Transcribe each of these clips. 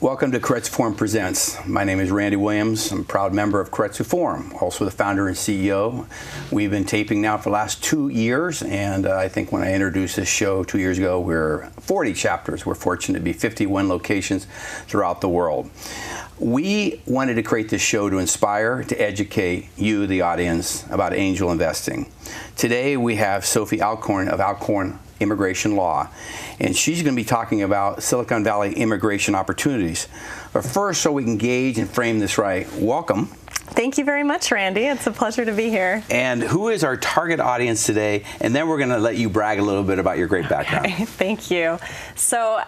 Welcome to Keiretsu Forum Presents. My name is Randy Williams. I'm a proud member of Keiretsu Forum, also the founder and CEO. We've been taping now for the last 2 years, and I think when I introduced this show 2 years ago, we're 40 chapters. We're fortunate to be 51 locations throughout the world. We wanted to create this show to inspire, to educate you, the audience, about angel investing. Today we have Sophie Alcorn of Alcorn Immigration Law, and she's going to be talking about Silicon Valley immigration opportunities. But first, so we can gauge and frame this right, welcome. Thank you very much, Randy. It's a pleasure to be here. And who is our target audience today? And then we're going to let you brag a little bit about your great background. Okay, thank you. So,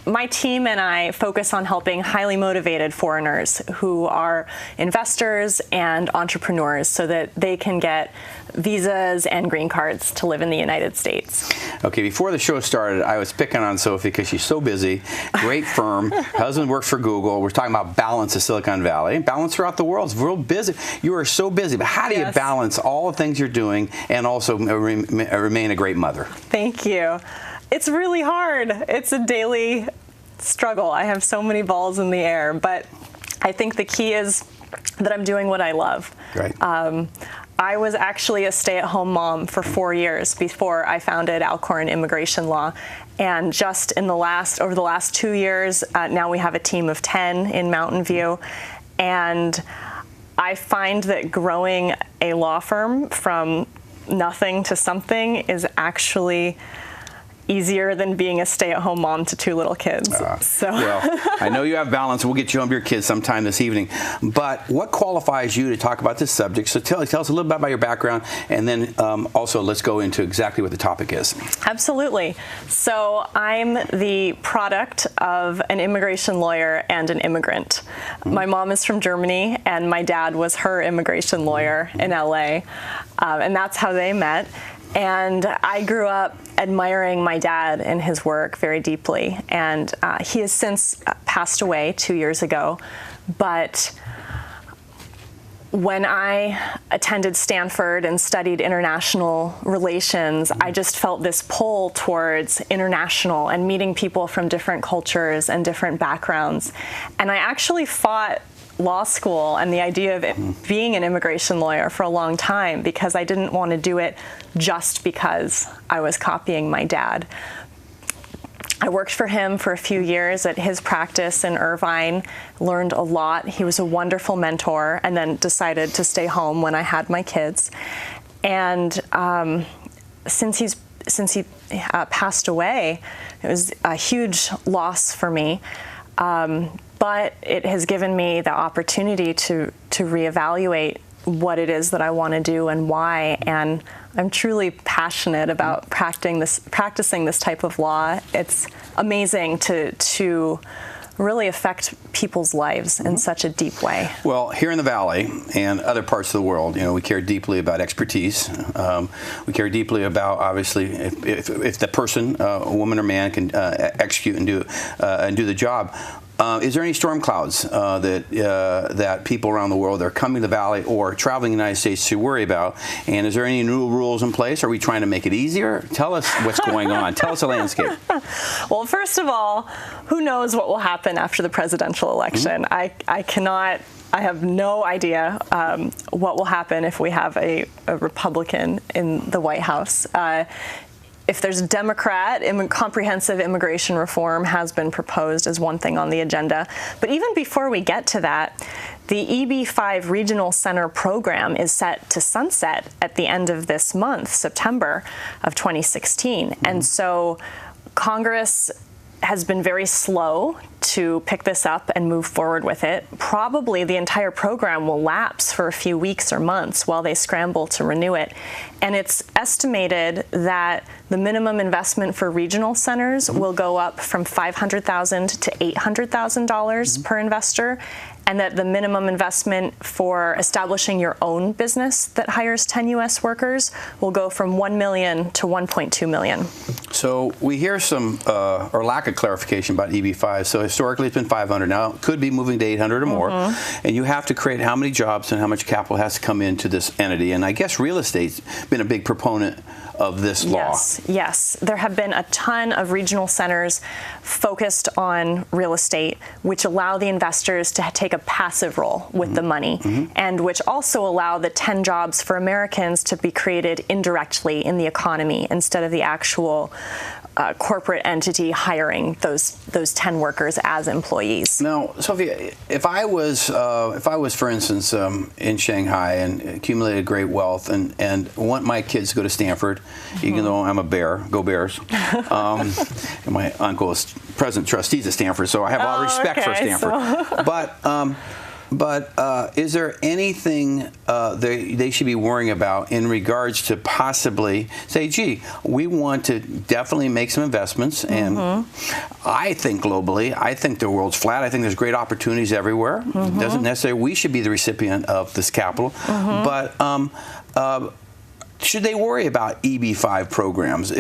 my team and I focus on helping highly motivated foreigners who are investors and entrepreneurs so that they can get visas and green cards to live in the United States. Okay, before the show started, I was picking on Sophie because she's so busy. Great firm. Husband works for Google. We're talking about balance of Silicon Valley. Balance throughout the world. It's real busy. You are so busy. But how do you balance all the things you're doing and also remain a great mother? Thank you. It's really hard. It's a daily struggle. I have so many balls in the air, but I think the key is that I'm doing what I love. Right. I was actually a stay-at-home mom for 4 years before I founded Alcorn Immigration Law, and just in over the last 2 years, now we have a team of 10 in Mountain View, and I find that growing a law firm from nothing to something is actually easier than being a stay-at-home mom to 2 little kids. Well, I know you have balance. We'll get you home to your kids sometime this evening. But what qualifies you to talk about this subject? So tell us a little bit about your background, and then also let's go into exactly what the topic is. Absolutely. So I'm the product of an immigration lawyer and an immigrant. My mom is from Germany, and my dad was her immigration lawyer in LA, and that's how they met. And I grew up admiring my dad and his work very deeply. And he has since passed away 2 years ago. But when I attended Stanford and studied international relations, I just felt this pull towards international and meeting people from different cultures and different backgrounds. And I actually fought law school and the idea of it being an immigration lawyer for a long time because I didn't want to do it just because I was copying my dad. I worked for him for a few years at his practice in Irvine, learned a lot. He was a wonderful mentor, and then decided to stay home when I had my kids. And since he passed away, it was a huge loss for me. But it has given me the opportunity to reevaluate what it is that I want to do and why. And I'm truly passionate about practicing this type of law. It's amazing to really affect people's lives in such a deep way. Well, here in the Valley and other parts of the world, you know, we care deeply about expertise. We care deeply about, obviously, if the person, a woman or man, can execute and do the job. Is there any storm clouds that people around the world that are coming to the Valley or traveling the United States should worry about? And is there any new rules in place? Are we trying to make it easier? Tell us what's going on. Tell us the landscape. Well, first of all, who knows what will happen after the presidential election? I have no idea what will happen if we have a Republican in the White House. If there's a Democrat, comprehensive immigration reform has been proposed as one thing on the agenda. But even before we get to that, the EB5 Regional Center program is set to sunset at the end of this month, September of 2016. And so Congress has been very slow to pick this up and move forward with it. Probably the entire program will lapse for a few weeks or months while they scramble to renew it. And it's estimated that the minimum investment for regional centers will go up from $500,000 to $800,000 per investor, and that the minimum investment for establishing your own business that hires 10 U.S. workers will go from $1 million to $1.2 million. So we hear some, or lack of clarification about EB5. So historically it's been 500. Now it could be moving to 800 or more. And you have to create how many jobs and how much capital has to come into this entity. And I guess real estate's been a big proponent of this law. Yes. There have been a ton of regional centers focused on real estate, which allow the investors to take a passive role with the money, and which also allow the 10 jobs for Americans to be created indirectly in the economy instead of the actual corporate entity hiring those 10 workers as employees. Now, Sophie, if I was, for instance, in Shanghai and accumulated great wealth and want my kids to go to Stanford, even though I'm a bear, go Bears. And my uncle is president trustees at Stanford, so I have a lot of respect for Stanford. But is there anything they should be worrying about in regards to possibly say, gee, we want to definitely make some investments, and I think globally, I think the world's flat. I think there's great opportunities everywhere. Doesn't necessarily we should be the recipient of this capital, but should they worry about EB-5 programs?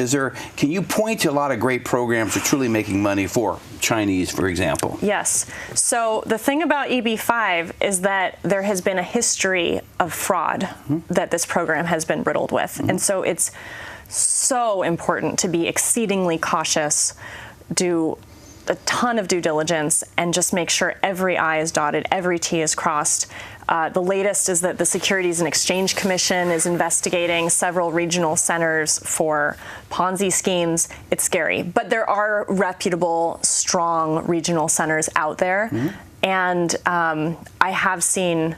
Can you point to a lot of great programs that are truly making money for Chinese, for example? Yes. So the thing about EB-5 is that there has been a history of fraud that this program has been riddled with. And so it's so important to be exceedingly cautious, do a ton of due diligence, and just make sure every I is dotted, every T is crossed. The latest is that the Securities and Exchange Commission is investigating several regional centers for Ponzi schemes. It's scary, but there are reputable, strong regional centers out there, and I have seen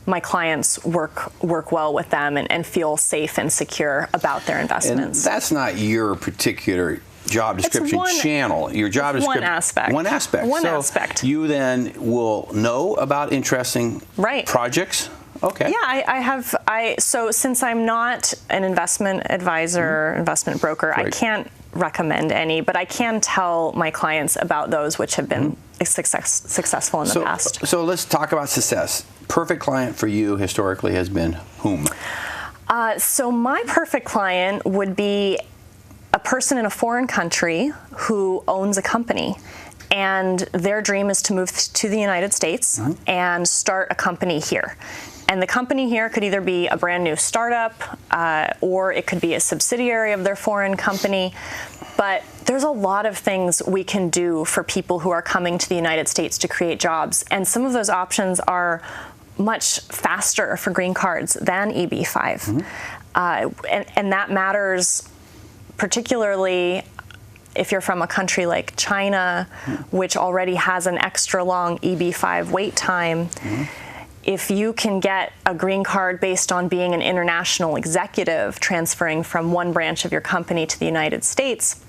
my clients work well with them and feel safe and secure about their investments. And that's not your particular job description channel. Your job description. One aspect. You then will know about interesting projects. Okay. Yeah, so since I'm not an investment advisor, investment broker, I can't recommend any, but I can tell my clients about those which have been successful in the past. So let's talk about success. Perfect client for you historically has been whom? So my perfect client would be a person in a foreign country who owns a company, and their dream is to move to the United States and start a company here. And the company here could either be a brand new startup, or it could be a subsidiary of their foreign company. But there's a lot of things we can do for people who are coming to the United States to create jobs. And some of those options are much faster for green cards than EB-5. And that matters particularly if you're from a country like China, which already has an extra long EB-5 wait time. If you can get a green card based on being an international executive transferring from one branch of your company to the United States,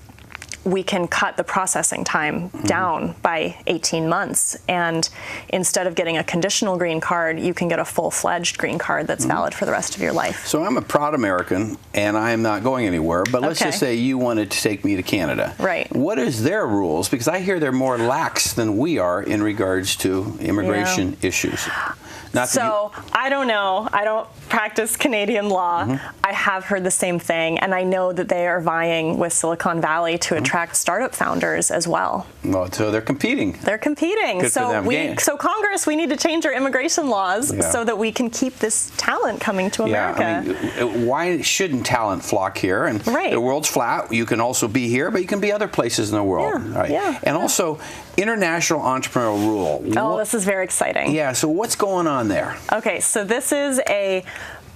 we can cut the processing time down by 18 months. And instead of getting a conditional green card, you can get a full-fledged green card that's valid for the rest of your life. So I'm a proud American, and I am not going anywhere, but let's just say you wanted to take me to Canada. Right. What is their rules? Because I hear they're more lax than we are in regards to immigration issues. I don't know. I don't practice Canadian law. I have heard the same thing, and I know that they are vying with Silicon Valley to attract startup founders as well. Well, so they're competing. They're competing. Good for them. So Congress, we need to change our immigration laws so that we can keep this talent coming to America. I mean, why shouldn't talent flock here? And the world's flat. You can also be here, but you can be other places in the world. And also, international entrepreneurial rule. Oh, this is very exciting. Yeah, so what's going on there? Okay, so this is a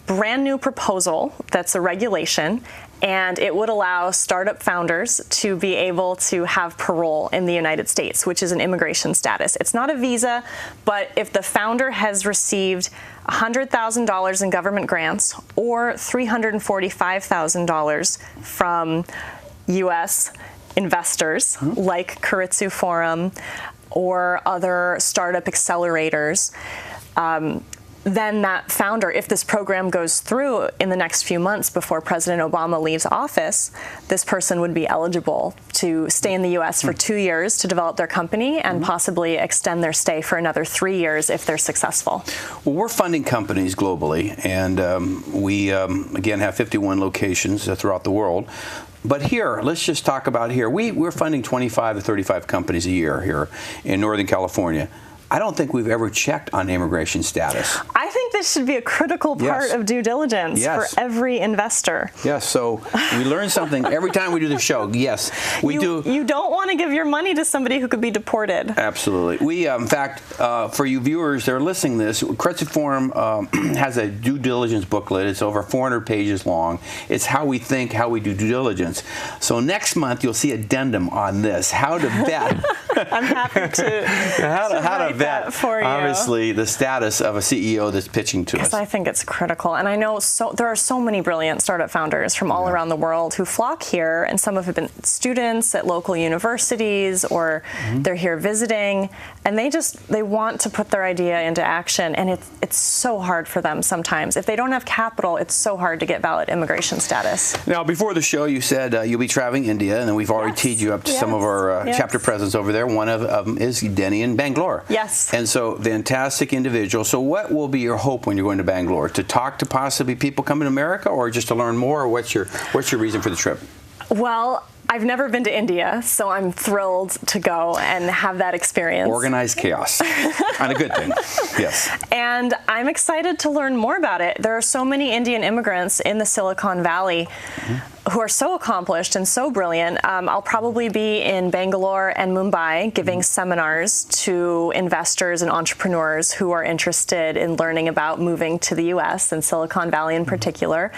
brand new proposal that's a regulation, and it would allow startup founders to be able to have parole in the United States, which is an immigration status. It's not a visa, but if the founder has received $100,000 in government grants or $345,000 from U.S. investors like Keiretsu Forum or other startup accelerators, then that founder, if this program goes through in the next few months before President Obama leaves office, this person would be eligible to stay in the U.S. for 2 years to develop their company and possibly extend their stay for another 3 years if they're successful. Well, we're funding companies globally, and we, again, have 51 locations throughout the world. But here, let's just talk about here. We're funding 25 to 35 companies a year here in Northern California. I don't think we've ever checked on immigration status. I think this should be a critical part of due diligence for every investor. Yes, so we learn something every time we do the show. Yes, we do. You don't want to give your money to somebody who could be deported. Absolutely. We, in fact, for you viewers that are listening to this, Keiretsu Forum has a due diligence booklet. It's over 400 pages long. It's how we think, how we do due diligence. So next month, you'll see addendum on this, how to vet. I'm happy to how to vet for you. Obviously the status of a CEO that's pitching to us. I think it's critical, and I know there are so many brilliant startup founders from all around the world who flock here, and some have been students at local universities, or they're here visiting, and they want to put their idea into action, and it's so hard for them sometimes. If they don't have capital, it's so hard to get valid immigration status. Now, before the show, you said you'll be traveling India, and then we've already teed you up to some of our chapter presidents over there. One of them is Denny in Bangalore. Yes. And so, fantastic individual. So what will be your hope when you're going to Bangalore? To talk to possibly people coming to America, or just to learn more? Or what's your reason for the trip? Well, I've never been to India, so I'm thrilled to go and have that experience. Organized chaos. And a good thing. Yes. And I'm excited to learn more about it. There are so many Indian immigrants in the Silicon Valley who are so accomplished and so brilliant. I'll probably be in Bangalore and Mumbai giving seminars to investors and entrepreneurs who are interested in learning about moving to the U.S. and Silicon Valley in particular.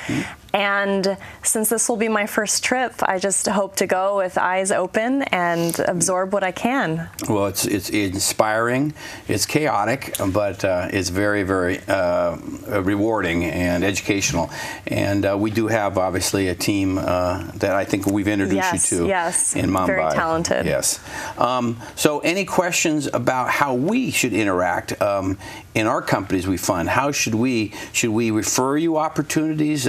And since this will be my first trip, I just hope to go with eyes open and absorb what I can. Well, it's inspiring, it's chaotic, but it's very, very rewarding and educational. And we do have, obviously, a team that I think we've introduced you to in Mumbai. Very talented. Yes. So any questions about how we should interact in our companies we fund? How should we refer you opportunities?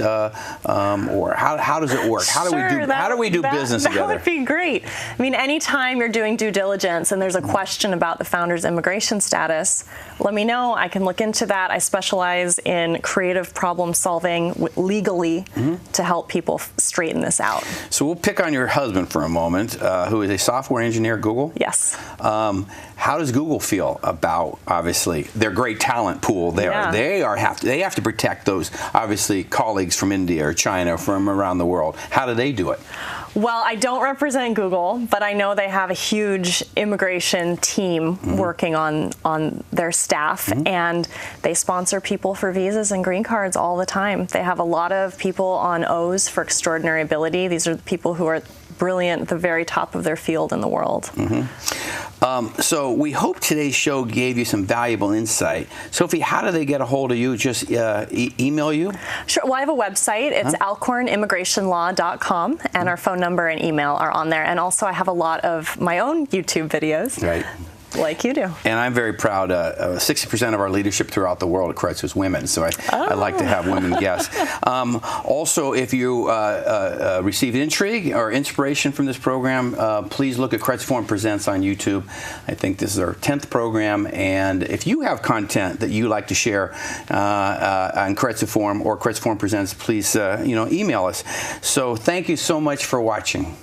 Or how does it work? How do we do business together? That would be great. I mean, anytime you're doing due diligence and there's a question about the founder's immigration status, let me know. I can look into that. I specialize in creative problem solving legally to help people straighten this out. So we'll pick on your husband for a moment, who is a software engineer at Google. Yes. How does Google feel about, obviously, their great talent pool there? They have to protect those, obviously, colleagues from India or China, from around the world. How do they do it? Well, I don't represent Google, but I know they have a huge immigration team working on their staff, and they sponsor people for visas and green cards all the time. They have a lot of people on O's for extraordinary ability. These are the people who are brilliant at the very top of their field in the world. So we hope today's show gave you some valuable insight. Sophie, how do they get a hold of you? Just email you? Sure. Well, I have a website. It's alcornimmigrationlaw.com, and our phone number and email are on there. And also I have a lot of my own YouTube videos. Right. Like you do. And I'm very proud. 60% of our leadership throughout the world at Keiretsu is women, so I like to have women guests. Also, if you received intrigue or inspiration from this program, please look at Keiretsu Forum Presents on YouTube. I think this is our 10th program, and if you have content that you like to share on Keiretsu Forum or Keiretsu Forum Presents, please email us. So thank you so much for watching.